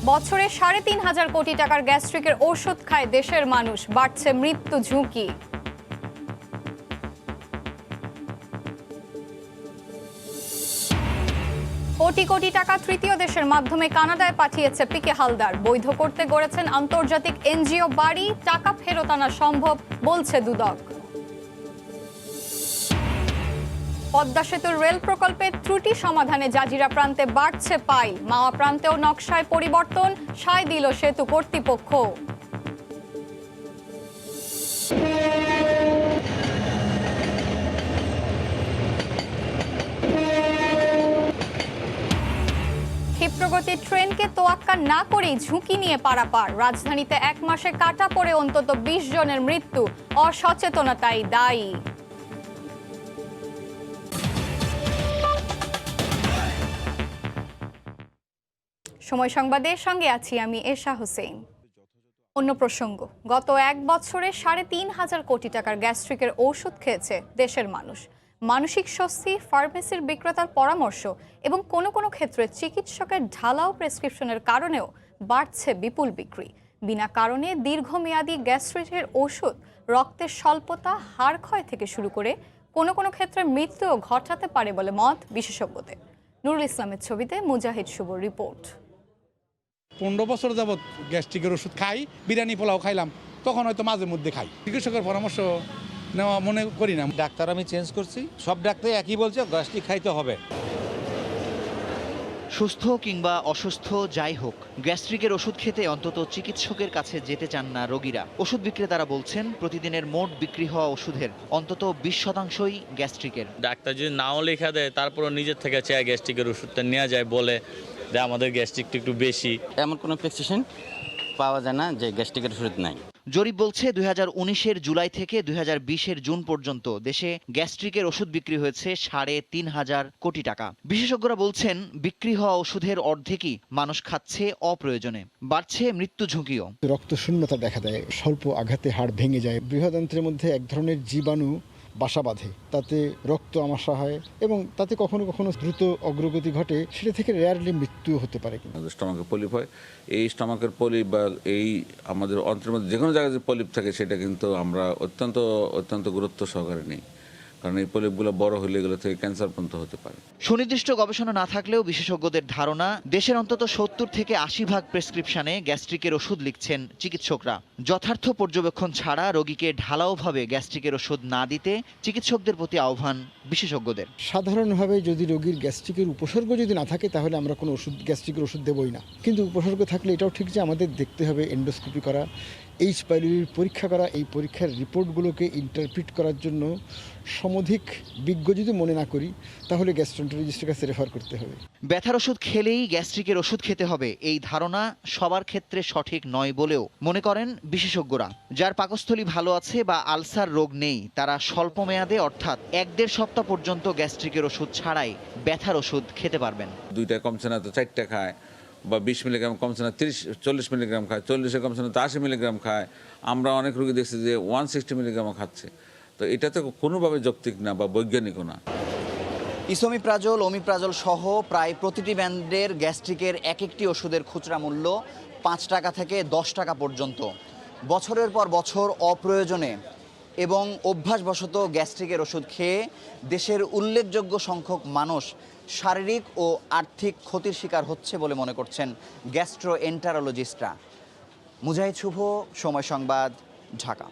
বছরে ৩,৫০০ কোটি টাকার গ্যাস্ট্রিকের ওষুধ খায় দেশের মানুষ, বাড়ছে মৃত্যু ঝুঁকি। কোটি কোটি টাকা তৃতীয় দেশের মাধ্যমে কানাডায় পাঠিয়েছে পিকে হালদার। বৈধ করতে গড়েছেন আন্তর্জাতিক এনজিও বাড়ি, টাকা ফেরত আনা সম্ভব বলছে দুদক। পদ্মা সেতুর রেল প্রকল্পের ত্রুটি সমাধানে জাজিরা প্রান্তে বাড়ছে পাইল, মাওয়া প্রান্তেও নকশায় পরিবর্তন, সায় দিল সেতু কর্তৃপক্ষ। ক্ষিপ্রগতির ট্রেনকে তোয়াক্কা না করেই ঝুঁকি নিয়ে পারাপার। রাজধানীতে 1 মাসে কাটা পড়ে অন্তত 20 জনের মৃত্যু, অসচেতনতাই দায়ী। সময় সংবাদের সঙ্গে আছি আমি এশা হোসেন। অন্য প্রসঙ্গ, গত 1 বছরে ৩,৫০০ কোটি টাকার গ্যাস্ট্রিকের ওষুধ খেয়েছে দেশের মানুষ। মানসিক স্বস্তি, ফার্মেসির বিক্রেতার পরামর্শ এবং কোনো কোনো ক্ষেত্রে চিকিৎসকের ঢালাও প্রেসক্রিপশনের কারণেও বাড়ছে বিপুল বিক্রি। বিনা কারণে দীর্ঘমেয়াদী গ্যাস্ট্রিকের ওষুধ রক্তের স্বল্পতা, হাড় ক্ষয় থেকে শুরু করে কোনো কোনো ক্ষেত্রে মৃত্যুও ঘটাতে পারে বলে মত বিশেষজ্ঞদের। নুরুল ইসলামের ছবিতে মুজাহিদ শুভর রিপোর্ট। 15 বছর যাবৎ গ্যাস্ট্রিকের ওষুধ খাই, বিরিয়ানি পোলাও খাইলাম, তখন হয়তো মাঝে মধ্যে খাই। চিকিৎসকের পরামর্শ নেওয়া মনে করি না। ডাক্তার আমি চেঞ্জ করছি, সব ডাক্তার একই বলছে গ্যাস্ট্রিক খাইতে হবে। সুস্থ কিংবা অসুস্থ যাই হোক, গ্যাস্ট্রিকের ওষুধ খেতে অন্তত চিকিৎসকের কাছে যেতে চান না রোগীরা। ওষুধ বিক্রেতারা বলছেন প্রতিদিনের মোট বিক্রি হওয়া ওষুধের অন্তত 20% গ্যাস্ট্রিকের। ডাক্তার যদি নাও লেখা দেয়, তারপরও নিজের থেকে চায় গ্যাস্ট্রিকের ওষুধটা নেওয়া যায়, বলে যে আমাদের গ্যাস্ট্রিকটা একটু বেশি। এমন কোনো প্রেসক্রিপশন পাওয়া যায় না যে গ্যাস্ট্রিকের ওষুধ নাই। জরিপ বলছে 2019-এর জুলাই থেকে 2020-এর জুন পর্যন্ত দেশে গ্যাস্ট্রিকের ওষুধ বিক্রি হয়েছে 3,৫০০ কোটি টাকা। বিশেষজ্ঞরা বলছেন বিক্রি হওয়া ওষুধের অর্ধেকই মানুষ খাচ্ছে অপ্রয়োজনে, বাড়ছে মৃত্যু ঝুঁকিও। রক্তশূন্যতা দেখা দেয়, স্বল্প আঘাতে হাড় ভেঙে যায়, বৃহদান্ত্রের মধ্যে এক ধরনের জীবাণু বাসা বাঁধে, তাতে রক্ত আমাশা হয় এবং তাতে কখনো কখনো দ্রুত অগ্রগতি ঘটে, সেটা থেকে রেয়ারলি মৃত্যু হতে পারে। স্টমাকের পলিপ হয়, এই স্টমাকের পলিপ বা এই আমাদের অন্ত্রের মধ্যে যে কোনো জায়গায় যে পলিপ থাকে সেটা কিন্তু আমরা অত্যন্ত গুরুত্ব সহকারে নিই, কারণ এই পলিপগুলো বড় হলে এগুলো থেকে ক্যান্সার পর্যন্ত হতে পারে। সুনির্দিষ্ট গবেষণা না থাকলেও বিশেষজ্ঞদের ধারণা দেশের অন্তত 70 থেকে 80% প্রেসক্রিপশনে গ্যাস্ট্রিকের ওষুধ লিখছেন চিকিৎসকরা। যথার্থ পর্যবেক্ষণ ছাড়া রোগীকে ঢালাওভাবে গ্যাস্ট্রিকের ওষুধ না দিতে চিকিৎসকদের প্রতি আহ্বান বিশেষজ্ঞদের। সাধারণভাবে যদি রোগীর গ্যাস্ট্রিকের উপসর্গ যদি না থাকে তাহলে আমরা কোনো গ্যাস্ট্রিকের ওষুধ দেবই না, কিন্তু উপসর্গ থাকলে এটাও ঠিক যে আমাদের দেখতে হবে এন্ডোস্কোপি করা, এইচ পাইলোরির পরীক্ষা করা, এই পরীক্ষার রিপোর্টগুলোকে ইন্টারপ্রিট করার জন্য সমধিক বিজ্ঞ যদি মনে না করি তাহলে গ্যাস্ট্রোএন্টারোলজিস্টের কাছে রেফার করতে হবে। ব্যথার ওষুধ খেলেই গ্যাস্ট্রিকের ওষুধ খেতে হবে, এই ধারণা সবার ক্ষেত্রে সঠিক নয় বলেও মনে করেন বিশেষজ্ঞরা। যার পাকস্থলী ভালো আছে বা আলসার রোগ নেই তারা স্বল্প মেয়াদে অর্থাৎ 1-1.5 সপ্তাহ পর্যন্ত গ্যাস্ট্রিকের ওষুধ ছাড়াই ব্যথার ওষুধ খেতে পারবেন। 2টা কমছে না তো 4টা খায়, বা 20 মিলিগ্রাম কমছে না 30-40 মিলিগ্রাম খায়, 40-এ কমছে না তো 80 মিলিগ্রাম খায়। আমরা অনেক রোগী দেখছি যে 160 মিলিগ্রামও খাচ্ছে। তো এটা তো কোনোভাবে যৌক্তিক না বা বৈজ্ঞানিকও না। ইসোমিপ্রাজল, ওমিপ্রাজল সহ প্রায় প্রতিটি ব্র্যান্ডের গ্যাস্ট্রিকের এক একটি ওষুধের খুচরা মূল্য 5 টাকা থেকে 10 টাকা পর্যন্ত। বছরের পর বছর অপ্রয়োজনে এবং অভ্যাসবশত গ্যাস্ট্রিকের ওষুধ খেয়ে দেশের উল্লেখযোগ্য সংখ্যক মানুষ শারীরিক ও আর্থিক ক্ষতির শিকার হচ্ছে বলে মনে করছেন গ্যাস্ট্রোএন্টারোলজিস্টরা। মুজাহিদ শুভ, সময় সংবাদ, ঢাকা।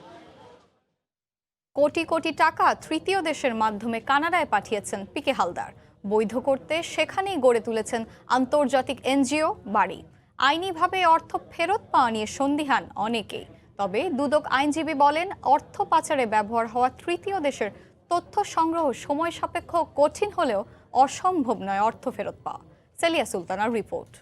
কোটি কোটি টাকা তৃতীয় দেশের মাধ্যমে কানাডায় পাঠিয়েছেন পিকে হালদার। বৈধ করতে সেখানেই গড়ে তুলেছেন আন্তর্জাতিক এনজিও বাড়ি। আইনিভাবে অর্থ ফেরত পাওয়া নিয়ে সন্দিহান অনেকেই। তবে দুদক আইনজীবী বলেন, অর্থ পাচারে ব্যবহার হওয়া তৃতীয় দেশের তথ্য সংগ্রহ সময় সাপেক্ষ, কঠিন হলেও অসম্ভব নয় অর্থ ফেরত পাওয়া। সেলিয়া সুলতানার রিপোর্ট।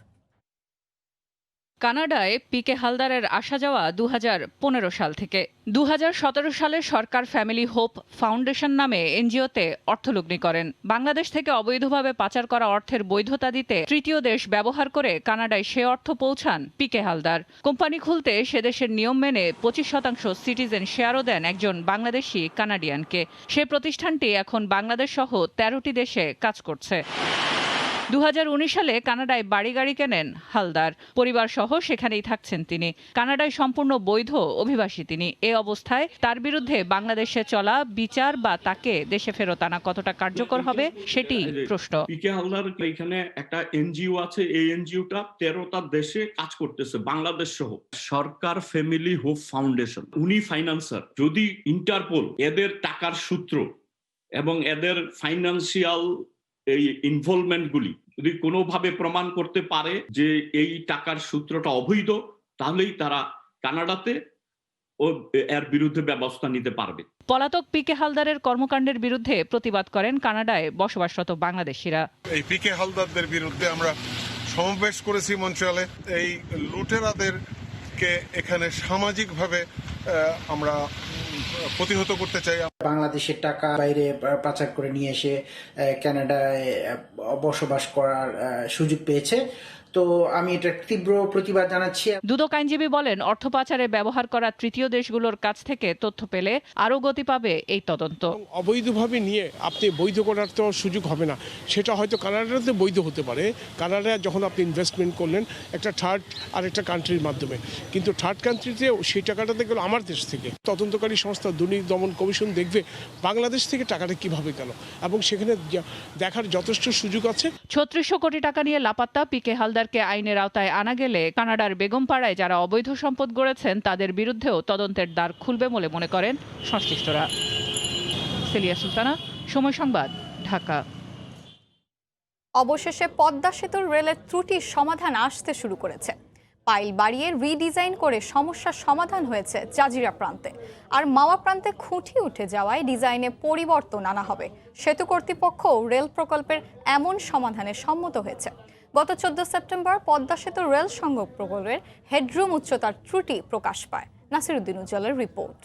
কানাডায় পিকে হালদারের আসা যাওয়া 2015 সাল থেকে। 2017 সালে সরকার ফ্যামিলি হোপ ফাউন্ডেশন নামে এনজিওতে অর্থলগ্নি করেন। বাংলাদেশ থেকে অবৈধভাবে পাচার করা অর্থের বৈধতা দিতে তৃতীয় দেশ ব্যবহার করে কানাডায় সে অর্থ পৌঁছান পিকে হালদার। কোম্পানি খুলতে সে দেশের নিয়ম মেনে 25% সিটিজেন শেয়ারও দেন একজন বাংলাদেশি কানাডিয়ানকে। সে প্রতিষ্ঠানটি এখন বাংলাদেশ সহ 13টি দেশে কাজ করছে। 2019 সালে কানাডায় বাড়ি গাড়ি কেনেন হালদার। পরিবার সহ সেখানেই থাকছেন তিনি। কানাডায় সম্পূর্ণ বৈধ অভিবাসী তিনি। এ অবস্থায় তার বিরুদ্ধে বাংলাদেশে চলা বিচার বা তাকে দেশে ফেরত আনা কতটা কার্যকর হবে সেটি প্রশ্ন। পিকে হালদার এখানে একটা এনজিও আছে, এই এনজিওটা 13টা দেশে কাজ করতেছে বাংলাদেশ সহ। সরকার ফ্যামিলি হোপ ফাউন্ডেশন, উনি ফাইন্যান্সার। যদি ইন্টারপোল এদের টাকার সূত্র এবং এদের ফাইন্যান্সিয়াল এই ইনভলভমেন্টগুলি যদি কোনোভাবে প্রমাণ করতে পারে যে এই টাকার সূত্রটা অবৈধ, তাহলেই তারা কানাডাতে ও এর বিরুদ্ধে ব্যবস্থা নিতে পারবে। পলাতক পিকে হালদারের কর্মকাণ্ডের বিরুদ্ধে প্রতিবাদ করেন কানাডায় বসবাসরত বাংলাদেশিরা। এই পিকে হালদারদের বিরুদ্ধে আমরা সমাবেশ করেছি মন্ট্রিয়ালে। এই লুটেরাদেরকে এখানে সামাজিকভাবে আমরা প্রতিহত করতে চাই। বাংলাদেশের টাকা বাইরে পাচার করে নিয়ে এসে কানাডায় বসবাস করার সুযোগ পেয়েছে, তো আমি এটা তীব্র প্রতিবাদ জানাচ্ছি। দুদক আইনজীবী বলেন, অর্থ পাচারে ব্যবহার করা তৃতীয় দেশগুলোর কাছ থেকে তথ্য পেলে আরও গতি পাবে এই তদন্ত। অবৈধভাবে নিয়ে আপনি বৈধ করার তো সুযোগ হবে না, সেটা হয়তো কানাডাতে বৈধ হতে পারে। কানাডায় যখন আপনি ইনভেস্টমেন্ট করলেন একটা থার্ড আর একটা কান্ট্রির মাধ্যমে, কিন্তু থার্ড কান্ট্রিতে সেই টাকাটাতে গেল আমার দেশ থেকে। তদন্তকারী সংস্থা দুর্নীতি দমন কমিশন দেখবে বাংলাদেশ থেকে টাকাটা কিভাবে গেল, এবং সেখানে দেখার যথেষ্ট সুযোগ আছে। 3600 কোটি টাকা নিয়ে লাপাত্তা পিকে হালদারকে আইনের আওতায় আনা গেলে কানাডার বেগমপাড়ায় যারা অবৈধ সম্পদ গড়েছেন তাদের বিরুদ্ধেও তদন্তের দ্বার খুলবে বলে মনে করেন সংশ্লিষ্টরা। সেলিয়া সুলতানা, সময় সংবাদ, ঢাকা। অবশেষে পদ্মা সেতুর রেলের ত্রুটির সমাধান আসতে শুরু করেছে। পাইল বাড়িয়ে রিডিজাইন করে সমস্যার সমাধান হয়েছে জাজিরা প্রান্তে। আর মাওয়া প্রান্তে খুঁটি উঠে যাওয়ায় ডিজাইনে পরিবর্তন আনা হবে। সেতু কর্তৃপক্ষও রেল প্রকল্পের এমন সমাধানে সম্মত হয়েছে। গত 14 সেপ্টেম্বর পদ্মা সেতুর রেল সংযোগ প্রকল্পের হেডরুম উচ্চতার ত্রুটি প্রকাশ পায়। নাসিরউদ্দিন উজ্জ্বলের রিপোর্ট।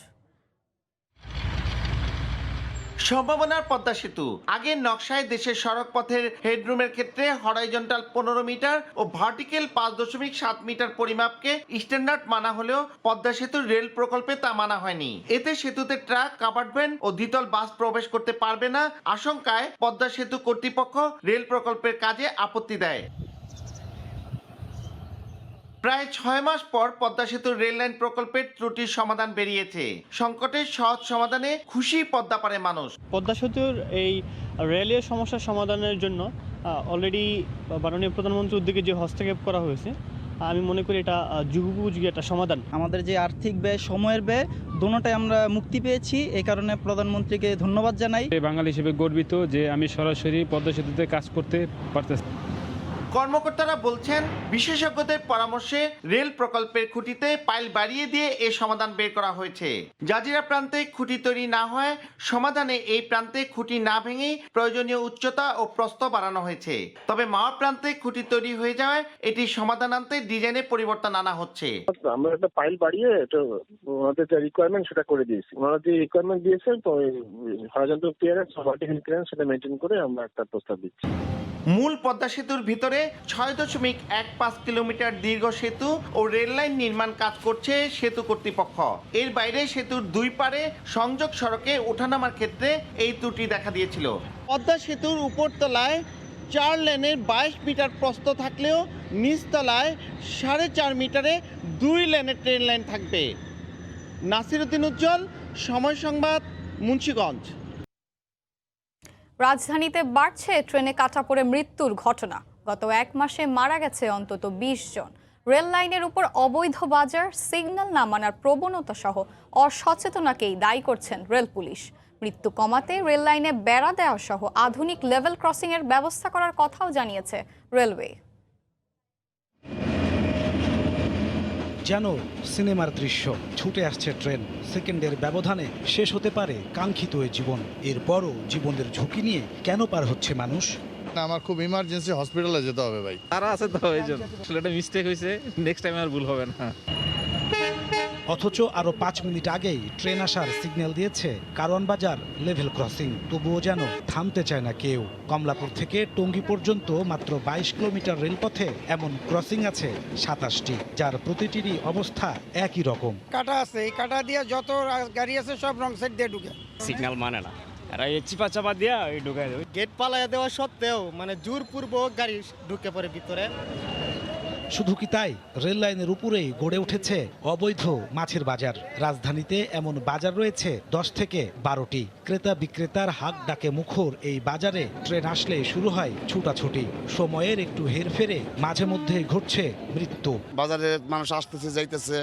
সম্ভাবনার পদ্মা সেতু আগের নকশায় দেশের সড়ক পথের হেডরুমের ক্ষেত্রে হরাইজন্টাল 15 মিটার ও ভার্টিক্যাল 5.7 মিটার পরিমাপকে স্ট্যান্ডার্ড মানা হলেও পদ্মা সেতুর রেল প্রকল্পে তা মানা হয়নি। এতে সেতুতে ট্রাক, কাভার্ড ভ্যান ও দ্বিতল বাস প্রবেশ করতে পারবে না আশঙ্কায় পদ্মা সেতু কর্তৃপক্ষ রেল প্রকল্পের কাজে আপত্তি দেয়। প্রায় 6 মাস পর পদ্মা সেতুর রেল লাইন প্রকল্পের ত্রুটির সমাধান বেরিয়েছে। সংকটের সহজ সমাধানে খুশি পদ্মাপাড়ের মানুষ। পদ্মা সেতুর এই রেলের সমস্যার সমাধানের জন্য অলরেডি মাননীয় প্রধানমন্ত্রীর উদ্যোগে যে হস্তক্ষেপ করা হয়েছে, আমি মনে করি এটা যুগোপযোগী একটা সমাধান। আমাদের যে আর্থিক ব্যয়, সময়ের ব্যয়, দুটোটাই আমরা মুক্তি পেয়েছি। এই কারণে প্রধানমন্ত্রীকে ধন্যবাদ জানাই। বাঙালি হিসেবে গর্বিত যে আমি সরাসরি পদ্মা সেতুতে কাজ করতে পারতেছি। কর্মকর্তারা বলছেন, বিশেষজ্ঞদের পরামর্শে রেল প্রকল্পের খুঁটিতে পাইল বাড়িয়ে দিয়ে এই সমাধান বের করা হয়েছে। জাজিরা প্রান্তে খুঁটি তৈরি না হয় সমাধানে এই প্রান্তে খুঁটি না ভেঙেই প্রয়োজনীয় উচ্চতা ও প্রস্থ বাড়ানো হয়েছে। তবে মাওয়া প্রান্তে খুঁটি তৈরি হয়ে যাওয়ায় এটি সমাধান আনতে ডিজাইনে পরিবর্তন আনা হচ্ছে। আমরা একটা পাইল বাড়িয়ে এটা ওনাদের যে রিকোয়ারমেন্ট সেটা করে দিয়েছি। ওনারা যে রিকোয়ারমেন্ট দিয়েছেন তো হরাইজন্টাল ক্লিয়ারেন্স, ভার্টিক্যাল ক্লিয়ারেন্স সেটা মেনটেন করে আমরা একটা প্রস্তাব দিচ্ছি। মূল পদ্মা সেতুর ভিতরে 6.15 কিলোমিটার দীর্ঘ সেতু ও রেল লাইন নির্মাণ কাজ করছে সেতু কর্তৃপক্ষ। এর বাইরে সেতুর দুই পারে সংযোগ সড়কে ওঠানামার ক্ষেত্রে এই ত্রুটি দেখা দিয়েছিল। পদ্মা সেতুর উপরতলায় 4 লেনের 22 মিটার প্রস্থ থাকলেও নিচতলায় 4.5 মিটারে 2 লেনের ট্রেন লাইন থাকবে। নাসিরউদ্দিন উজ্জ্বল, সময় সংবাদ, মুন্সিগঞ্জ। রাজধানীতে বাড়ছে ট্রেনে কাটা পড়ে মৃত্যুর ঘটনা। গত 1 মাসে মারা গেছে অন্তত 20 জন। রেল লাইনের উপর অবৈধ বাজার, সিগন্যাল না মানার প্রবণতা সহ অসচেতনাকেই দায়ী করছেন রেল পুলিশ। মৃত্যু কমাতে রেল লাইনে বেড়া দেওয়া সহ আধুনিক লেভেল ক্রসিং এর ব্যবস্থা করার কথাও জানিয়েছে রেলওয়ে। যেন সিনেমার দৃশ্য, ছুটে আসছে ট্রেন, সেকেন্ডের ব্যবধানে শেষ হতে পারে কাঙ্ক্ষিত এই জীবন। এরপরও জীবনের ঝুঁকি নিয়ে কেন পার হচ্ছে মানুষ? আমার খুব ইমার্জেন্সি, হসপিটালে যেতে হবে ভাই। তারা আছে তো এই জন্য। আসলে এটা মিস্টেক হয়েছে, নেক্সট টাইম আর ভুল হবে না। অথচ আরো 5 মিনিট আগেই ট্রেন আসার সিগন্যাল দিয়েছে কারওয়ান বাজার লেভেল ক্রসিং, তবুও যেন থামতে চায় না কেউ। কমলাপুর থেকে টঙ্গী পর্যন্ত মাত্র 22 কিলোমিটার রেলপথে এমন ক্রসিং আছে 27টি, যার প্রতিটিরই অবস্থা একই রকম। কাটা আছে, এই কাটা দিয়ে যত গাড়ি আছে সব রং সাইড দিয়ে ঢুকে। সিগন্যাল মানে না, আর এই চিপা চাপা দিয়া ওই ঢুকাই দেবে। গেট পালাইয়া দেওয়া সত্ত্বেও মানে জোরপূর্বক গাড়ি ঢুকে পড়ে ভিতরে। শুধু কি তাই, রেল লাইনের উপরেই গড়ে উঠেছে অবৈধ মাছের বাজার। রাজধানীতে এমন বাজার রয়েছে 10 থেকে 12টি। ক্রেতা বিক্রেতার হাক ডাকে মুখর এই বাজারে ট্রেন আসলে শুরু হয় ছুটাছুটি। সময়ের একটু হেরফেরে মাঝে মধ্যে ঘটছে মৃত্যু। বাজারে মানুষ আসতেছে যাইতেছে,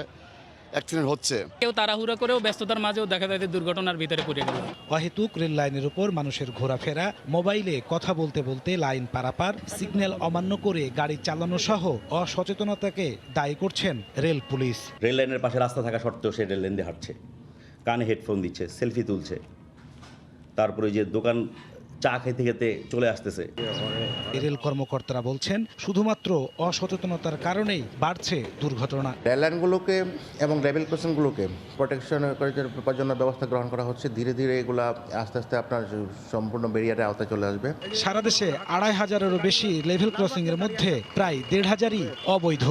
অ্যাক্সিডেন্ট হচ্ছে। কেউ তাড়াহুড়া করেও ব্যস্ততার মাঝেও দেখা যায় দুর্ঘটনার ভিতরে পড়ে গেল। অহেতুক রেল লাইনের উপর মানুষের ঘোরাফেরা, মোবাইলে কথা বলতে বলতে লাইন পারাপার, সিগন্যাল অমান্য করে গাড়ি চালানো সহ অসচেতনতাকে দায়ী করছেন রেল পুলিশ। রেল লাইনের পাশে রাস্তা থাকা সত্ত্বেও সে রেল লাইন দিয়ে হাঁটছে, কানে হেডফোন দিচ্ছে, সেলফি তুলছে, তারপরে যে দোকান চা খেতে খেতে চলে আসতেছে। রেল কর্মকর্তারা বলছেন শুধুমাত্র অসচেতনতার কারণেই বাড়ছে দুর্ঘটনা। রেল লাইনগুলোকে এবং লেভেল ক্রসিংগুলোকে প্রোটেকশন করার জন্য ব্যবস্থা গ্রহণ করা হচ্ছে। ধীরে ধীরে এগুলা আস্তে আস্তে আপনার সম্পূর্ণ ব্যারিয়ারের আওতায় চলে আসবে। সারা দেশে 2500-এরও বেশি লেভেল ক্রসিং এর মধ্যে প্রায় 1500-ই অবৈধ।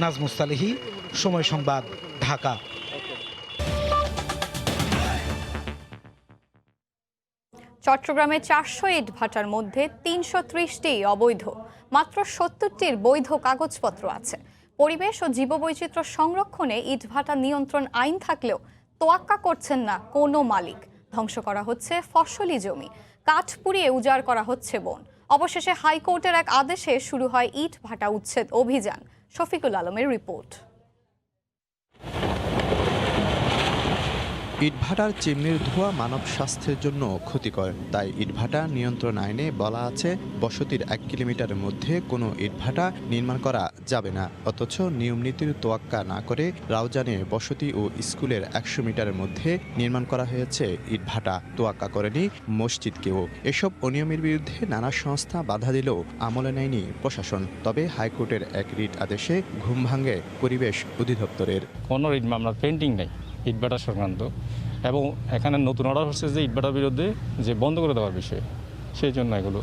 নাজমুস সালেহী, সময় সংবাদ, ঢাকা। চট্টগ্রামে 400 ইটভাটার মধ্যে 330টি অবৈধ, মাত্র 70টির বৈধ কাগজপত্র আছে। পরিবেশ ও জীববৈচিত্র্য সংরক্ষণে ইটভাটা নিয়ন্ত্রণ আইন থাকলেও তোয়াক্কা করছেন না কোনো মালিক। ধ্বংস করা হচ্ছে ফসলি জমি, কাঠ পুড়িয়ে উজাড় করা হচ্ছে বন। অবশেষে হাইকোর্টের এক আদেশে শুরু হয় ইটভাটা উচ্ছেদ অভিযান। শফিকুল আলমের রিপোর্ট। ইটভাটার চিমনির ধোঁয়া মানব স্বাস্থ্যের জন্য ক্ষতিকর, তাই ইটভাটা নিয়ন্ত্রণ আইনে বলা আছে বসতির 1 কিলোমিটারের মধ্যে কোনো ইটভাটা নির্মাণ করা যাবে না। অথচ নিয়মনীতির তোয়াক্কা না করে রাউজানে বসতি ও স্কুলের 100 মিটারের মধ্যে নির্মাণ করা হয়েছে ইটভাটা। তোয়াক্কা করেনি মসজিদকেও। এসব অনিয়মের বিরুদ্ধে নানা সংস্থা বাধা দিলেও আমলে নেয়নি প্রশাসন। তবে হাইকোর্টের এক রিট আদেশে ঘুম ভাঙে পরিবেশ অধিদপ্তরের। কোনো রিট মামলা পেন্ডিং নেই ইটভাটা সংক্রান্ত, এবং এখানে নতুন অর্ডার হচ্ছে যে ইটভাটার বিরুদ্ধে যে বন্ধ করে দেওয়ার বিষয়ে, সেই জন্য এগুলো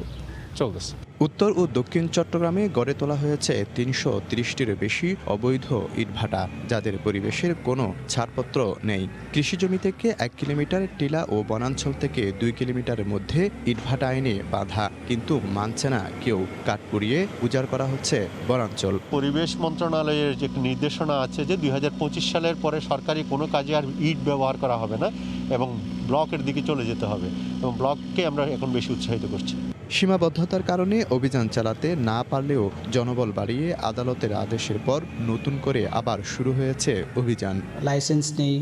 চলতেছে। উত্তর ও দক্ষিণ চট্টগ্রামে গড়ে তোলা হয়েছে 330টিরও বেশি অবৈধ ইটভাটা, যাদের পরিবেশের কোনো ছাড়পত্র নেই। কৃষিজমি থেকে 1 কিলোমিটার, টিলা ও বনাঞ্চল থেকে 2 কিলোমিটারের মধ্যে ইটভাটা আইনে বাধা, কিন্তু মানছে না কেউ। কাঠ পুড়িয়ে উজাড় করা হচ্ছে বনাঞ্চল। পরিবেশ মন্ত্রণালয়ের যে নির্দেশনা আছে যে 2025 সালের পরে সরকারি কোনো কাজে আর ইট ব্যবহার করা হবে না এবং ব্লকের দিকে চলে যেতে হবে, এবং ব্লককে আমরা এখন বেশি উৎসাহিত করছি। সীমাবদ্ধতার কারণে অভিযান চালাতে না পারলেও জনবল বাড়িয়ে আদালতের আদেশের পর নতুন করে আবার শুরু হয়েছে অভিযান। লাইসেন্স নেই,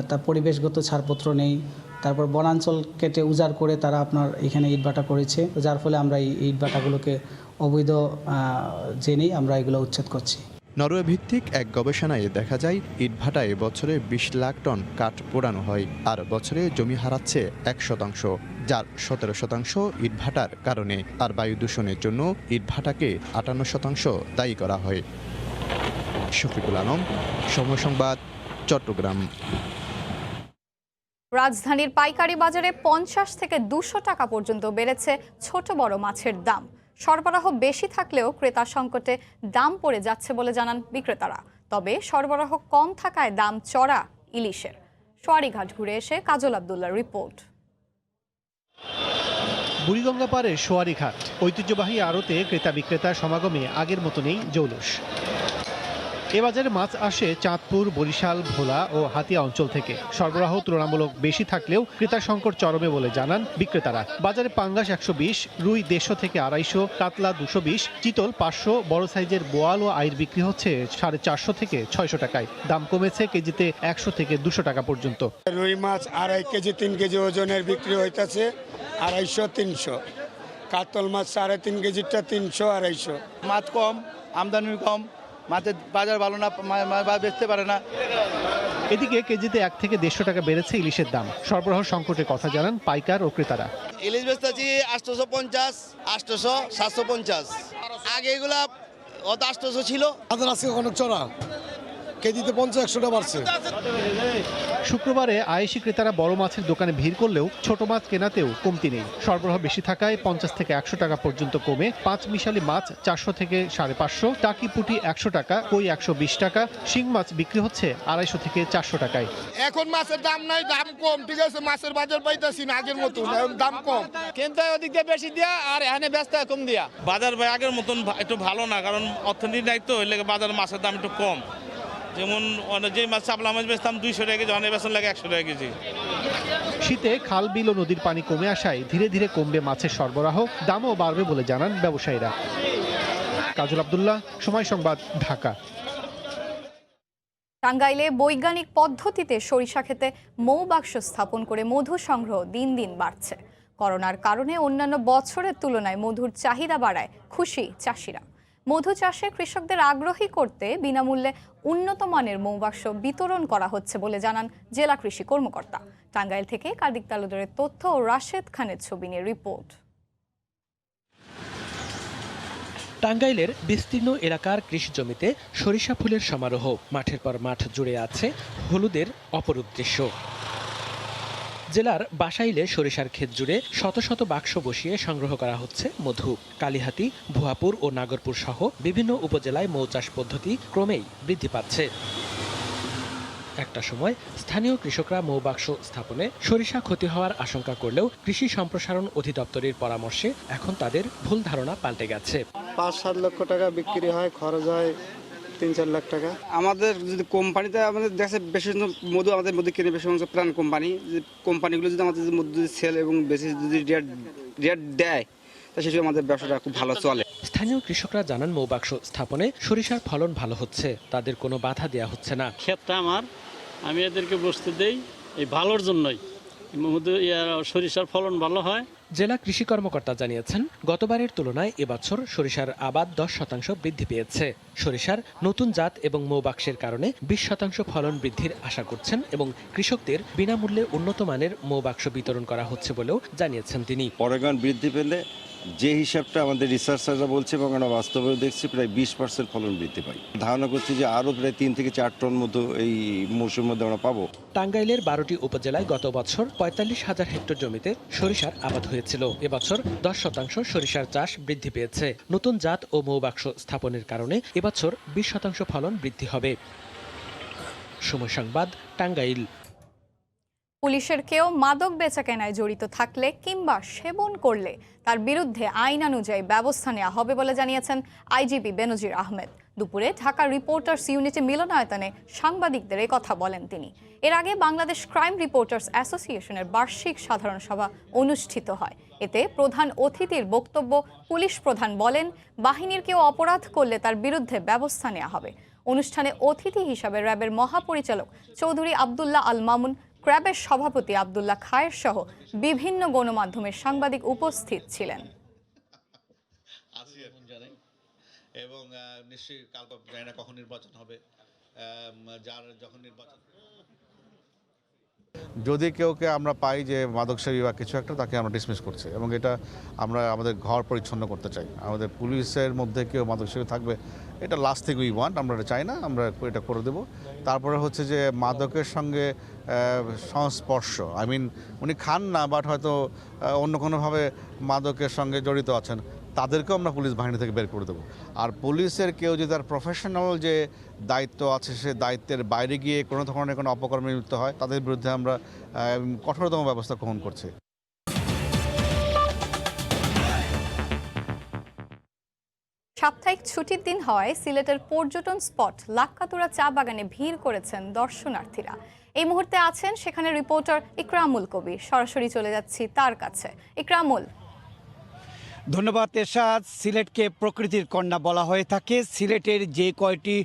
তার পরিবেশগত ছাড়পত্র নেই, তারপর বনাঞ্চল কেটে উজাড় করে তারা আপনার এখানে ইটভাটা করেছে, যার ফলে আমরা এই ইটভাটাগুলোকে অবৈধ জেনেই আমরা এগুলো উচ্ছেদ করছি। নরওয়ে ভিত্তিক এক গবেষণায় দেখা যায় ইটভাটায় বছরে 20 লাখ টন কাঠ পোড়ানো হয়, আর বছরে জমি হারাচ্ছে 1%, যার 17% ইটভাটার কারণে। আর বায়ু দূষণের জন্য ইটভাটাকে 58% দায়ী করা হয়। শফিকুল আলম, সময় সংবাদ, চট্টগ্রাম। রাজধানীর পাইকারি বাজারে 50 থেকে 200 টাকা পর্যন্ত বেড়েছে ছোট বড় মাছের দাম। সরবরাহ বেশি থাকলেও ক্রেতা সংকটে দাম পড়ে যাচ্ছে বলে জানান বিক্রেতারা। তবে সরবরাহ কম থাকায় দাম চড়া ইলিশের। সোয়ারিঘাট ঘুরে এসে কাজল আব্দুল্লাহর রিপোর্ট। বুড়িগঙ্গা পাড়ের সোয়ারিঘাট ঐতিহ্যবাহী আড়তে ক্রেতা বিক্রেতার সমাগমে আগের মতো নেই জৌলুস। এ বাজারে মাছ আসে চাঁদপুর, বরিশাল, ভোলা ও হাতিয়া অঞ্চল থেকে। সরবরাহ তুলনামূলক বেশি থাকলেও ক্রেতা সংকট চরমে বলে জানান বিক্রেতারা। বাজারে পাঙ্গাস 120, রুই 150 থেকে 250, কাতলা 220, চিতল 500, বড় সাইজের বোয়াল ও আইর বিক্রি হচ্ছে 450 থেকে 600 টাকায়। দাম কমেছে কেজিতে 100 থেকে 200 টাকা পর্যন্ত। রুই মাছ 2.5 কেজি 3 কেজি ওজনের বিক্রি হইতেছে 250-300। কাতল মাছ 3.5 কেজিটা 300 250। মাছ কম, আমদানি কম, মাছের বাজার ভালো না, বেচতে পারে না। এদিকে কেজিতে 1 থেকে 150 টাকা বেড়েছে ইলিশের দাম। সরবরাহ সংকটের কথা জানান পাইকার ও ক্রেতারা। ইলিশ বেচতেছি 850, 800, 750। আগে এগুলা 800 ছিল, আজকে অনেক চড়া, কেজিতে 50-100 টাকা বাড়ছে। শুক্রবারে আয়েশি ক্রেতারা বড় মাছের দোকানে ভিড় করলেও ছোট মাছ কেনাতেও কমতি নেই। সরবরাহ বেশি থাকায় 50 থেকে 100 টাকা পর্যন্ত কমে 5 মিশালি মাছ 400 থেকে 550, টাকি পুঁটি 100 টাকা, কই 120 টাকা, শিং মাছ বিক্রি হচ্ছে 250 থেকে 400 টাকায়। এখন মাছের দাম নাই, দাম কম, ঠিক আছে, মাছের বাজার পাইতেছি না আগের মতো, দাম কম, কিন্তু ওদিক দিয়ে বেশি দিয়া আর এখানে ব্যস্ত কম দিয়া। বাজার ভাই আগের মতন একটু ভালো না, কারণ অর্থনীতি নাই তো, এর বাজার মাছের দাম একটু কম। যেমন যে মাছ চাপলা মাছ বেচতাম 200 টাকা কেজি, অনেক বেচন লাগে 100 টাকা কেজি। শীতে খাল বিল ও নদীর পানি কমে আসায় ধীরে ধীরে কমবে মাছের সরবরাহ, দামও বাড়বে বলে জানান ব্যবসায়ীরা। কাজল আব্দুল্লাহ, সময় সংবাদ, ঢাকা। টাঙ্গাইলে বৈজ্ঞানিক পদ্ধতিতে সরিষা ক্ষেতে মৌবাক্স স্থাপন করে মধু সংগ্রহ দিন দিন বাড়ছে। করোনার কারণে অন্যান্য বছরের তুলনায় মধুর চাহিদা বাড়ায় খুশি চাষিরা। মধু চাষে কৃষকদের আগ্রহী করতে বিনামূল্যে উন্নত মানের মৌবাক্স বিতরণ করা হচ্ছে বলে জানান জেলা কৃষি কর্মকর্তা। টাঙ্গাইল থেকে কাদিক তালুদারের তথ্য ও রাশেদ খানের ছবি নিয়ে রিপোর্ট। টাঙ্গাইলের বিস্তীর্ণ এলাকার কৃষি জমিতে সরিষা ফুলের সমারোহ, মাঠের পর মাঠ জুড়ে আছে হলুদের অপরূপ দৃশ্য। জেলার বাসাইলে সরিষার ক্ষেত জুড়ে শত শত বাক্স বসিয়ে সংগ্রহ করা হচ্ছে মধু। কালিহাতী, ভুয়াপুর ও নাগরপুর সহ বিভিন্ন উপজেলায় মৌ চাষ পদ্ধতি ক্রমেই বৃদ্ধি পাচ্ছে। একটা সময় স্থানীয় কৃষকরা মৌবাক্স স্থাপনে সরিষা ক্ষতি হওয়ার আশঙ্কা করলেও কৃষি সম্প্রসারণ অধিদপ্তরের পরামর্শে এখন তাদের ভুল ধারণা পাল্টে গেছে। 5-7 লক্ষ টাকা বিক্রি হয়, খরচ হয় 3-4 লাখ টাকা। আমাদের যদি কোম্পানিতে আমাদের দেশে বেশি মধু, আমাদের মধু কিনে বেশি প্রাণ কোম্পানি, কোম্পানিগুলো যদি আমাদের মধু যদি সেল এবং বেশি যদি রেট দেয়, তা সেসব আমাদের ব্যবসাটা খুব ভালো চলে। স্থানীয় কৃষকরা জানান মৌবাক্স স্থাপনে সরিষার ফলন ভালো হচ্ছে, তাদের কোনো বাধা দেওয়া হচ্ছে না। ক্ষেতটা আমার, আমি এদেরকে বসতে দেই এই ভালোর জন্যই, সরিষার ফলন ভালো হয়। জেলা কৃষি কর্মকর্তা জানিয়েছেন, গতবারের তুলনায় এবছর সরিষার আবাদ 10% বৃদ্ধি পেয়েছে। সরিষার নতুন জাত এবং মৌবাক্সের কারণে 20% ফলন বৃদ্ধির আশা করছেন এবং কৃষকদের বিনামূল্যে উন্নত মানের মৌবাক্স বিতরণ করা হচ্ছে বলেও জানিয়েছেন তিনি। পরাগায়ন বৃদ্ধি পেলে যে হিসাবটা আমাদের রিসার্চাররা বলছে এবং আমরা বাস্তবে দেখছি প্রায় 20% ফলন বৃদ্ধি পাই। ধারণা করছি যে আরও প্রায় 3 থেকে 4 টন মতো এই মৌসুমের মধ্যে আমরা পাবো। টাঙ্গাইলের 12টি উপজেলায় গত বছর 45,000 হেক্টর জমিতে সরিষার আবাদ হয়েছিল। এবছর 10% সরিষার চাষ বৃদ্ধি পেয়েছে। নতুন জাত ও মৌবাক্স স্থাপনের কারণে এবছর 20% ফলন বৃদ্ধি হবে। সময় সংবাদ, টাঙ্গাইল। পুলিশের কেউ মাদক বেচাকেনায় জড়িত থাকলে কিংবা সেবন করলে তার বিরুদ্ধে আইনানুযায়ী ব্যবস্থা নেওয়া হবে বলে জানিয়েছেন আইজিপি বেনজির আহমেদ। দুপুরে ঢাকা রিপোর্টার্স ইউনিটি মিলনায়তনে সাংবাদিকদের এই কথা বলেন তিনি। এর আগে বাংলাদেশ ক্রাইম রিপোর্টার্স অ্যাসোসিয়েশনের বার্ষিক সাধারণ সভা অনুষ্ঠিত হয়। এতে প্রধান অতিথির বক্তব্য পুলিশ প্রধান বলেন, বাহিনীর কেউ অপরাধ করলে তার বিরুদ্ধে ব্যবস্থা নেওয়া হবে। অনুষ্ঠানে অতিথি হিসাবে র্যাবের মহাপরিচালক চৌধুরী আবদুল্লাহ আল মামুন, ক্র্যাবের সভাপতি আবদুল্লাহ খায়ের সহ বিভিন্ন গণমাধ্যমের সাংবাদিক উপস্থিত ছিলেন। এবং নিশ্চয়ই কাল জানি না কখন নির্বাচন হবে, যার যখন নির্বাচন, যদি কেউকে আমরা পাই যে মাদকসেবী বা কিছু একটা, তাকে আমরা ডিসমিস করছি এবং এটা আমরা আমাদের ঘর পরিচ্ছন্ন করতে চাই। আমাদের পুলিশের মধ্যে কেউ মাদকসেবী থাকবে, এটা লাস্ট থিং উই ওয়ান্ট, আমরা এটা চাই না, আমরা এটা করে দেব। তারপরে হচ্ছে যে মাদকের সঙ্গে সংস্পর্শ, আই মিন উনি খান না বাট হয়তো অন্য কোনোভাবে মাদকের সঙ্গে জড়িত আছেন, তাদেরকেও আমরা পুলিশ বাহিনী থেকে বের করে দেবো। আর পুলিশের কেউ যদি তার প্রফেশনাল যে দায়িত্ব আছে সে দায়িত্বের বাইরে গিয়ে কোনো ধরনের কোনো অপকর্মে লিপ্ত হয়, তাদের বিরুদ্ধে আমরা কঠোরতম ব্যবস্থা গ্রহণ করছি। সাপ্তাহিক ছুটির দিন হওয়ায় সিলেটের পর্যটন স্পট লাক্কাতুরা চা বাগানে ভিড় করেছেন দর্শনার্থীরা। এই মুহূর্তে আছেন সেখানে রিপোর্টার ইকরামুল কবির। সরাসরি চলে যাচ্ছি তার কাছে। ইকরামুল। ধন্যবাদ এরশাদ। সিলেটকে প্রকৃতির কন্যা বলা হয়ে থাকে। সিলেটের যে কয়টি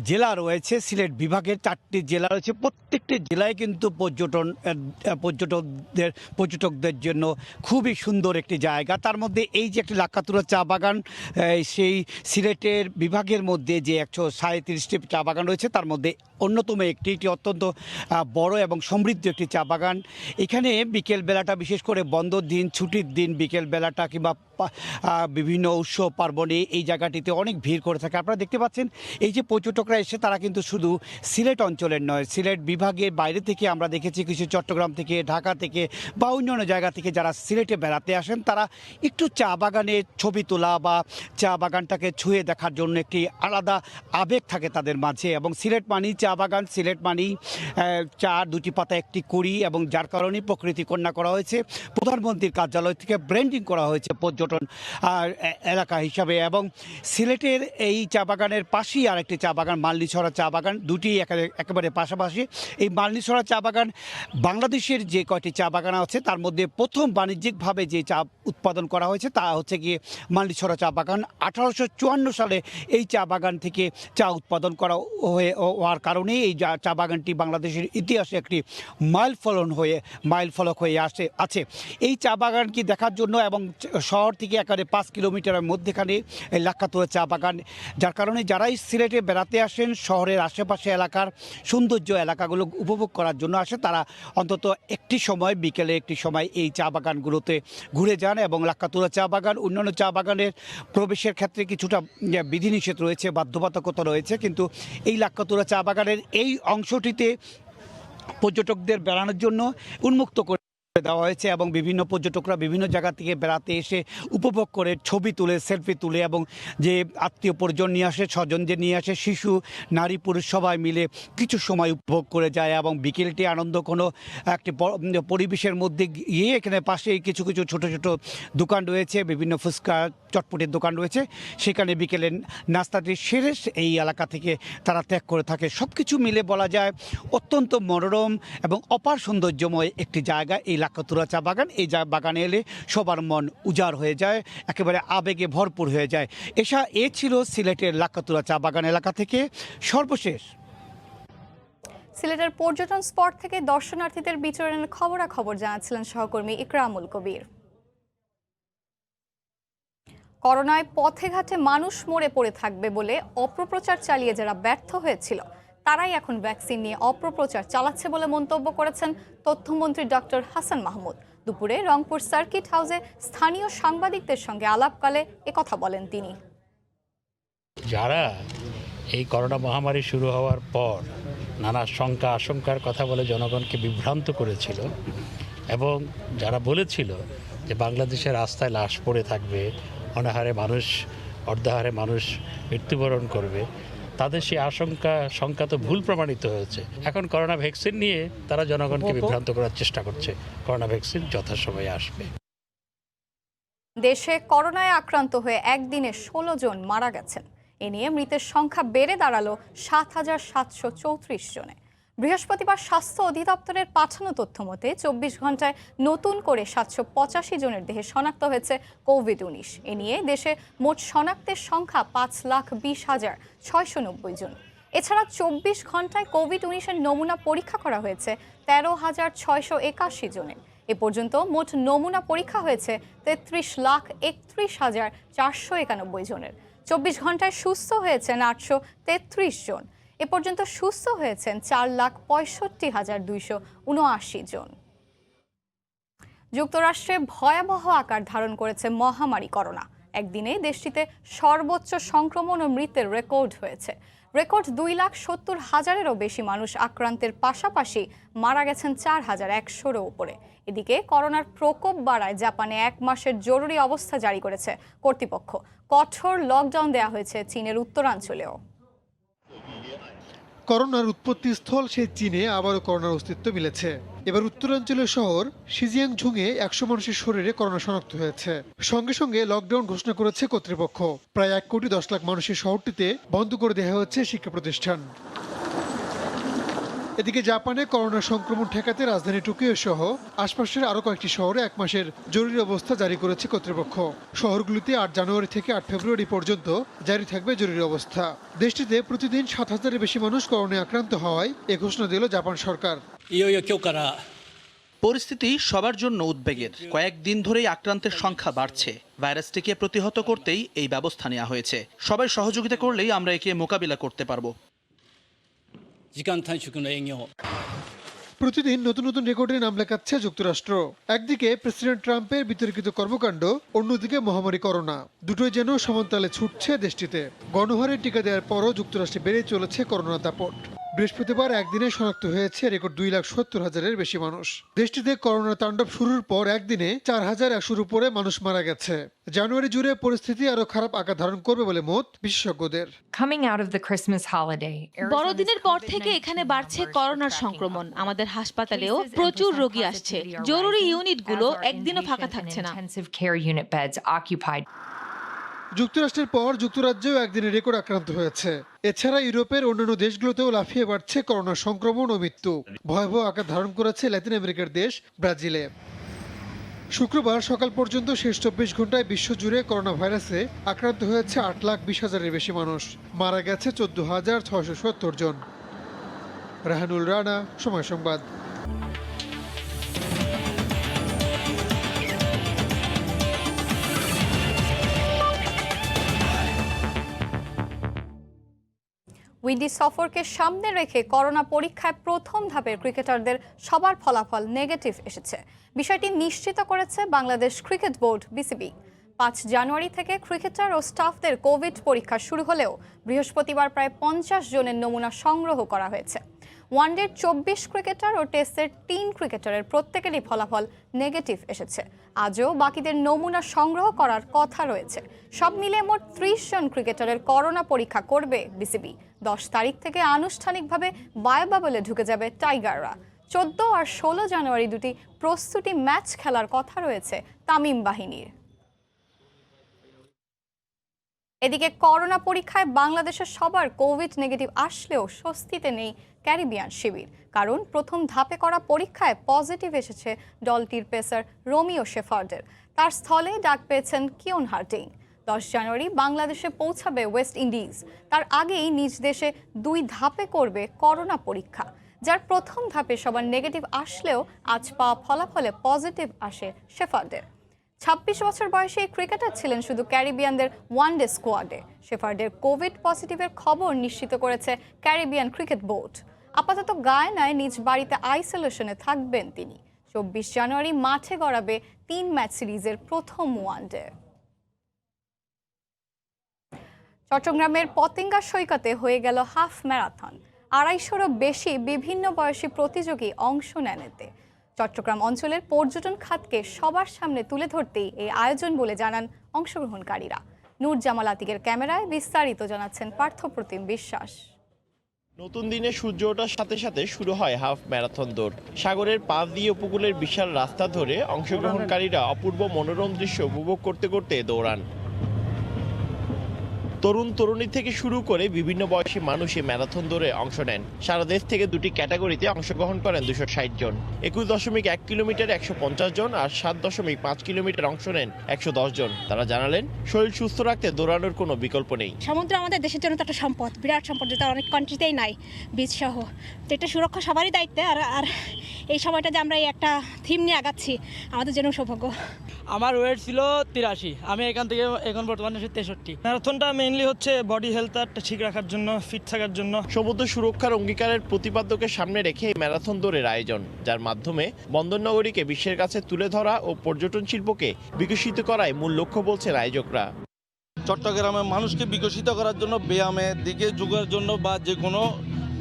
জেলা রয়েছে, সিলেট বিভাগের 4টি জেলা রয়েছে, প্রত্যেকটি জেলায় কিন্তু পর্যটকদের জন্য খুবই সুন্দর একটি জায়গা। তার মধ্যে এই যে একটি লাক্কাতুরা চা বাগান, সেই সিলেটের বিভাগের মধ্যে যে 137টি চা বাগান রয়েছে তার মধ্যে অন্যতম একটি অত্যন্ত বড় এবং সমৃদ্ধ একটি চা বাগান। এখানে বিকেল বেলাটা, বিশেষ করে বন্ধ দিন, ছুটির দিন বিকেল বেলাটা কিংবা বিভিন্ন উৎসব পার্বণে এই জায়গাটিতে অনেক ভিড় করে থাকে। আপনারা দেখতে পাচ্ছেন এই যে পর্যটকরা এসে তারা কিন্তু শুধু সিলেট অঞ্চলের নয়, সিলেট বিভাগের বাইরে থেকে আমরা দেখেছি কিছু চট্টগ্রাম থেকে, ঢাকা থেকে বা অন্যান্য জায়গা থেকে যারা সিলেটে বেড়াতে আসেন তারা একটু চা বাগানে ছবি তোলা বা চা বাগানটাকে ছুঁয়ে দেখার জন্য একটি আলাদা আবেগ থাকে তাদের মাঝে। এবং সিলেট মানেই চা বাগান, সিলেট মানেই চা দুটি পাতা একটি কুড়ি, এবং যার কারণে প্রকৃতি কন্যা করা হয়েছে। প্রধানমন্ত্রীর কার্যালয় থেকে ব্র্যান্ডিং করা হয়েছে পর্যটন এলাকা হিসাবে। এবং সিলেটের এই চা বাগানের পাশেই আরেকটি চা বাগান, মালনীছড়া চা বাগান, দুটি একেবারে পাশাপাশি। এই মালনীছড়া চা বাগান বাংলাদেশের যে কয়টি চা বাগান আছে তার মধ্যে প্রথম বাণিজ্যিকভাবে যে চা উৎপাদন করা হয়েছে তা হচ্ছে গিয়ে মালনীছড়া চা বাগান। 1854 সালে এই চা বাগান থেকে চা উৎপাদন করা হওয়ার কারণেই এই চা বাগানটি বাংলাদেশের ইতিহাসে একটি মাইল ফলক হয়ে আছে। এই চা বাগানকে দেখার জন্য এবং শহর থেকে একেবারে 5 কিলোমিটারের মধ্যেখানে এই লাক্কাতুরা চা বাগান, যার কারণে যারাই সিলেটে বেড়াতে আসেন শহরের আশেপাশে এলাকার সৌন্দর্য এলাকাগুলো উপভোগ করার জন্য আসে, তারা অন্তত একটি সময় বিকেলে একটি সময় এই চা বাগানগুলোতে ঘুরে যান। এবং লাক্কাতুরা চা বাগান অন্যান্য চা বাগানের প্রবেশের ক্ষেত্রে কিছুটা বিধিনিষেধ রয়েছে, বাধ্যবাধকতা রয়েছে, কিন্তু এই লাক্কাতুরা চা বাগানের এই অংশটিতে পর্যটকদের বেড়ানোর জন্য উন্মুক্ত করে দেওয়া হয়েছে। এবং বিভিন্ন পর্যটকরা বিভিন্ন জায়গা থেকে বেড়াতে এসে উপভোগ করে ছবি তুলে, সেলফি তুলে, এবং যে আত্মীয় পরিজন নিয়ে আসে, স্বজনদের নিয়ে আসে, শিশু নারী পুরুষ সবাই মিলে কিছু সময় উপভোগ করে যায়। এবং বিকেলটি আনন্দ কোনো একটি পরিবেশের মধ্যে গিয়ে এখানে পাশেই কিছু কিছু ছোট ছোট দোকান রয়েছে, বিভিন্ন ফুচকা চটপটির দোকান রয়েছে, সেখানে বিকেলে নাস্তাটি সেরে এই এলাকা থেকে তারা ত্যাগ করে থাকে। সব কিছু মিলে বলা যায় অত্যন্ত মনোরম এবং অপার সৌন্দর্যময় একটি জায়গা এই লাক্কাতুরা চা বাগান। এই বাগানে এলে সবার মন উজাড় হয়ে যায়, একেবারে আবেগে ভরপুর হয়ে যায়। এ ছিল সিলেটের লাক্কাতুরা চা বাগান এলাকা থেকে সর্বশেষ। সিলেটের পর্যটন স্পট থেকে দর্শনার্থীদের বিচরণের খবরাখবর জানাচ্ছিলেন সহকর্মী ইকরামুল কবির। করোনায় পথে ঘাটে মানুষ মরে পড়ে থাকবে বলে অপপ্রচার চালিয়ে যারা ব্যর্থ হয়েছিল তারাই এখন ভ্যাকসিন নিয়ে অপপ্রচার চালাচ্ছে বলে মন্তব্য করেছেন তথ্যমন্ত্রী ডক্টর হাসান মাহমুদ। দুপুরে রংপুর সার্কিট হাউসে স্থানীয় সাংবাদিকদের সঙ্গে আলাপকালে একথা বলেন তিনি। যারা এই করোনা মহামারী শুরু হওয়ার পর নানা শঙ্কা আশঙ্কার কথা বলে জনগণকে বিভ্রান্ত করেছিল এবং যারা বলেছিল যে বাংলাদেশের রাস্তায় লাশ পড়ে থাকবে, অর্ধাহারে মানুষ মৃত্যুবরণ করবে, তাদের সেই শঙ্কা তো ভুল প্রমাণিত হয়েছে। এখন করোনা ভ্যাকসিন নিয়ে তারা জনগণকে বিভ্রান্ত করার চেষ্টা করছে। করোনা ভ্যাকসিন যথাসময়ে আসবে। দেশে করোনায় আক্রান্ত হয়ে একদিনে 16 জন মারা গেছেন। এ নিয়ে মৃতের সংখ্যা বেড়ে দাঁড়ালো 7,734 জনে। বৃহস্পতিবার স্বাস্থ্য অধিদপ্তরের পাঠানো তথ্য মতে 24 ঘন্টায় নতুন করে 785 জনের দেহে শনাক্ত হয়েছে কোভিড-19। এ নিয়ে দেশে মোট শনাক্তের সংখ্যা 5,20,690 জন। এছাড়া 24 ঘন্টায় কোভিড-19 নমুনা পরীক্ষা করা হয়েছে 13,681 জনের। এ পর্যন্ত মোট নমুনা পরীক্ষা হয়েছে 33,31,491 জনের। 24 ঘন্টায় সুস্থ হয়েছেন 833 জন। এ পর্যন্ত সুস্থ হয়েছেন 4,65,279 জন। যুক্তরাষ্ট্রে ভয়াবহ আকার ধারণ করেছে মহামারী করোনা। একদিনে দেশটিতে সর্বোচ্চ সংক্রমণ ও মৃত্যুর রেকর্ড হয়েছে। রেকর্ড 2,70,000-এরও বেশি মানুষ আক্রান্তের পাশাপাশি মারা গেছেন 4,100-এরও উপরে। এদিকে করোনার প্রকোপ বাড়ায় জাপানে 1 মাসের জরুরি অবস্থা জারি করেছে কর্তৃপক্ষ। কঠোর লকডাউন দেওয়া হয়েছে চীনের উত্তরাঞ্চলেও। করোনার উৎপত্তিস্থল সেই চীনে আবারও করোনার অস্তিত্ব মিলেছে। এবার উত্তরাঞ্চলের শহর শিজিয়াংঝুংয়ে 100 মানুষের শরীরে করোনা শনাক্ত হয়েছে। সঙ্গে সঙ্গে লকডাউন ঘোষণা করেছে কর্তৃপক্ষ। প্রায় 1,10,00,000 মানুষের শহরটিতে বন্ধ করে দেওয়া হচ্ছে শিক্ষা প্রতিষ্ঠান। এদিকে জাপানে করোনা সংক্রমণ ঠেকাতে রাজধানী টোকিও সহ আশপাশের আরও কয়েকটি শহরে 1 মাসের জরুরি অবস্থা জারি করেছে কর্তৃপক্ষ। শহরগুলিতে 8 জানুয়ারি থেকে 8 ফেব্রুয়ারি পর্যন্ত জারি থাকবে জরুরি অবস্থা। দেশটিতে প্রতিদিন 7,000-এর বেশি মানুষ করোনায় আক্রান্ত হওয়ায় এ ঘোষণা দিল জাপান সরকার। পরিস্থিতি সবার জন্য উদ্বেগের। কয়েকদিন ধরেই আক্রান্তের সংখ্যা বাড়ছে। ভাইরাসটিকে প্রতিহত করতেই এই ব্যবস্থা নেওয়া হয়েছে। সবাই সহযোগিতা করলেই আমরা একে মোকাবিলা করতে পারবো। প্রতিদিন নতুন নতুন রেকর্ডে নাম লেখাচ্ছে যুক্তরাষ্ট্র। একদিকে প্রেসিডেন্ট ট্রাম্পের বিতর্কিত কর্মকাণ্ড, অন্যদিকে মহামারী করোনা, দুটোই যেন সমানতালে ছুটছে দেশটিতে। গণহারে টিকা দেওয়ার পরও যুক্তরাষ্ট্রে বেড়ে চলেছে করোনা দাপট। বৃহস্পতিবার একদিনে শনাক্ত হয়েছে রেকর্ড 2,70,000-এর বেশি মানুষ। দেশটিতে করোনা তাণ্ডব শুরুর পর একদিনে 4,100-এর উপরে মানুষ মারা গেছে। জানুয়ারি জুড়ে পরিস্থিতি আরো খারাপ আকার ধারণ করবে বলে মত বিশেষজ্ঞদের। বড়দিনের পর থেকে এখানে বাড়ছে করোনার সংক্রমণ। আমাদের হাসপাতালেও প্রচুর রোগী আসছে। জরুরি ইউনিটগুলো একদিনও ফাঁকা থাকছে না। যুক্তরাষ্ট্রের পর যুক্তরাজ্যেও একদিনে রেকর্ড আক্রান্ত হয়েছে। এছাড়া ইউরোপের অন্যান্য দেশগুলোতেও লাফিয়ে বাড়ছে করোনা সংক্রমণ ও মৃত্যু। ভয়াবহ আকার ধারণ করেছে লাতিন আমেরিকার দেশ ব্রাজিলে। শুক্রবার সকাল পর্যন্ত শেষ 24 ঘন্টায় বিশ্বজুড়ে করোনা ভাইরাসে আক্রান্ত হয়েছে 8,20,000-এর বেশি মানুষ। মারা গেছে 14,670 জন। রাহানুল রানা, সময় সংবাদ। উইন্ডিজ সফরকে সামনে রেখে করোনা পরীক্ষায় প্রথম ধাপের ক্রিকেটারদের সবার ফলাফল নেগেটিভ এসেছে। বিষয়টি নিশ্চিত করেছে বাংলাদেশ ক্রিকেট বোর্ড বিসিবি। 5 জানুয়ারি থেকে ক্রিকেটার ও স্টাফদের কোভিড পরীক্ষা শুরু হলেও বৃহস্পতিবার প্রায় 50 জনের নমুনা সংগ্রহ করা হয়েছে। ওয়ানডের 24 ক্রিকেটার ও টেস্টের 3 ক্রিকেটারের প্রত্যেকেরই ফলাফল নেগেটিভ এসেছে। আজও বাকিদের নমুনা সংগ্রহ করার কথা রয়েছে। সব মিলে মোট 30 জন ক্রিকেটারের করোনা পরীক্ষা করবে বিসিবি। 10 তারিখ থেকে আনুষ্ঠানিকভাবে বায়োবাবলে ঢুকে যাবে টাইগাররা। 14 আর 16 জানুয়ারি দুটি প্রস্তুতি ম্যাচ খেলার কথা রয়েছে তামিম বাহিনীর। এদিকে করোনা পরীক্ষায় বাংলাদেশের সবার কোভিড নেগেটিভ আসলেও স্বস্তিতে নেই ক্যারিবিয়ান শিবির। কারণ প্রথম ধাপে করা পরীক্ষায় পজিটিভ এসেছে দলটির পেসার রোমিও শেফার্ডের। তার স্থলে ডাক পেয়েছেন কিয়ন হার্টিং। 10 জানুয়ারি বাংলাদেশে পৌঁছাবে ওয়েস্ট ইন্ডিজ। তার আগেই নিজ দেশে 2 ধাপে করবে করোনা পরীক্ষা, যার প্রথম ধাপে সবার নেগেটিভ আসলেও আজ পাওয়া ফলাফলে পজিটিভ আসে শেফার্ডের। 26 বছর বয়সী ক্রিকেটার ছিলেন শুধু ক্যারিবিয়ানদের ওয়ানডে স্কোয়াডে। শেফার্ডের কোভিড পজিটিভের খবর নিশ্চিত করেছে ক্যারিবিয়ান ক্রিকেট বোর্ড। আপাতত গায়ানায় নিজ বাড়িতে আইসোলেশনে থাকবেন তিনি। 24 জানুয়ারি মাঠে গড়াবে 3 ম্যাচ সিরিজের প্রথম ওয়ানডে। চট্টগ্রামের পতেঙ্গা সৈকতে হয়ে গেল হাফ ম্যারাথন। 250-রও বেশি বিভিন্ন বয়সী প্রতিযোগী অংশ নেন এতে। চট্টগ্রাম অঞ্চলের পর্যটন খাতকে সবার সামনে তুলে ধরতেই এই আয়োজন বলে জানান অংশগ্রহণকারীরা। নূর জামাল আতিকের ক্যামেরায় বিস্তারিত জানাচ্ছেন পার্থপ্রতিম বিশ্বাস। নতুন দিনে সূর্য ওঠার সাথে সাথে শুরু হয় হাফ ম্যারাথন দৌড়। সাগরের পাশ দিয়ে উপকূলের বিশাল রাস্তা ধরে অংশগ্রহণকারীরা অপূর্ব মনোরম দৃশ্য উপভোগ করতে করতে দৌড়ান। তরুণ তরুণী থেকে শুরু করে বিভিন্ন বয়সী মানুষ এই ম্যারাথন দৌড়ে অংশ নেন। সারা দেশ থেকে 2টি ক্যাটাগরিতে অংশগ্রহণ করেন 260 জন। 21.1 কিলোমিটার 150 জন আর 7.5 কিলোমিটার অংশ নেন 110 জন। তারা জানালেন শরীর সুস্থ রাখতে দৌড়ানোর কোনো বিকল্প নেই। সমুদ্র আমাদের দেশের জন্য তো একটা সম্পদ, বিরাট সম্পদ, যেটা অনেক কান্ট্রিতেই নাই, বীজ সহ। তো এটা সুরক্ষা সবারই দায়িত্ব। আর এই সময়টা যে আমরা এই একটা থিম নিয়ে আগাচ্ছি আমাদের জন্য সৌভাগ্য। আমার ওয়েট ছিল 83, আমি এখান থেকে এখন বর্তমানে 63। ম্যারাথনটা মেইনলি হচ্ছে বডি হেলথটা ঠিক রাখার জন্য, ফিট থাকার জন্য। সমুদ্র সুরক্ষার অঙ্গীকারের প্রতিপাদ্যকে সামনে রেখে এই ম্যারাথন দৌড়ের আয়োজন, যার মাধ্যমে বন্দরনগরীকে বিশ্বের কাছে তুলে ধরা ও পর্যটন শিল্পকে বিকশিত করাই মূল লক্ষ্য বলছেন আয়োজকরা। চট্টগ্রামের মানুষকে বিকশিত করার জন্য, ব্যায়ামের দিকে যুগের জন্য বা যে কোনো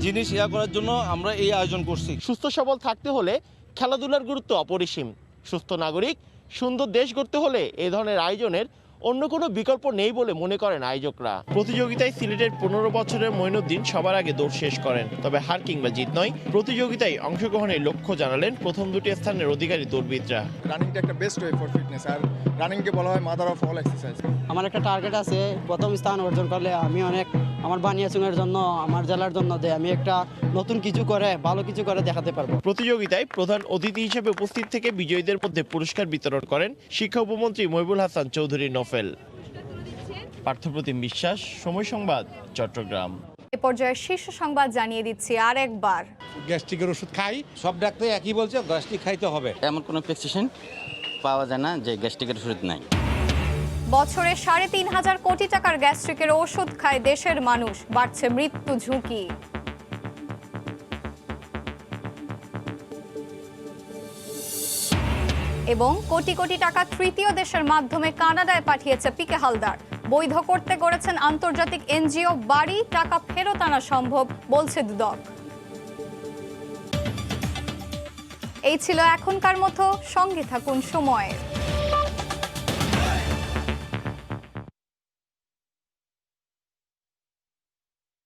জিনিস করার জন্য আমরা এই আয়োজন করছি। সুস্থ সবল থাকতে হলে খেলাধুলার গুরুত্ব অপরিসীম। সুস্থ নাগরিক, সুন্দর দেশ গড়তে হলে এই ধরনের আয়োজনের অন্য কোনো বিকল্প নেই বলে মনে করেন আয়োজকরা। প্রতিযোগিতায় সিলেটের 15 বছরের মঈনুদ্দিন সবার আগে দৌড় শেষ করেন। তবে হার কিংবা জিত নয়, প্রতিযোগিতায় অংশগ্রহণের লক্ষ্য জানালেন প্রথম 2টি স্থানের অধিকারী দৌড়বিদরা। রানিংটা একটা বেস্ট ওয়ে ফর ফিটনেস, আর রানিংকে বলা হয় মাদার অফ অল এক্সারসাইজ। আমার একটা টার্গেট আছে, প্রথম স্থান অর্জন করলে আমি অনেক আমার বানিয়াচুঙের জন্য, আমার জেলার জন্য আমি একটা নতুন কিছু করে, ভালো কিছু করে দেখাতে পারবো। প্রতিযোগিতায় প্রধান অতিথি হিসেবে উপস্থিত থেকে বিজয়ীদের মধ্যে পুরস্কার বিতরণ করেন শিক্ষা উপমন্ত্রী মহিবুল হাসান চৌধুরী নফেল। পার্থপ্রতিম বিশ্বাস, সময় সংবাদ, চট্টগ্রাম। এ পর্যায়ে শীর্ষ সংবাদ জানিয়ে দিচ্ছি আরেকবার। গ্যাস্ট্রিকের ওষুধ খাই, সব ডাক্তার একই বলছে গ্যাস্ট্রিক খাইতে হবে। এমন কোনো প্রেসক্রিপশন পাওয়া যায় না যে গ্যাস্ট্রিকের ওষুধ নাই। বছরে 3.5 কোটি টাকার গ্যাস্ট্রিকের ওষুধ খায় দেশের মানুষ, বাড়ছে মৃত্যু ঝুঁকি। এবং কোটি কোটি টাকা তৃতীয় দেশের মাধ্যমে কানাডায় পাঠিয়েছে পিকে হালদার। বৈধ করতে গড়েছেন আন্তর্জাতিক এনজিও বাড়ি, টাকা ফেরত আনা সম্ভব বলছে দুদক। এই ছিল এখনকার মতো, সঙ্গে থাকুন সময়ের।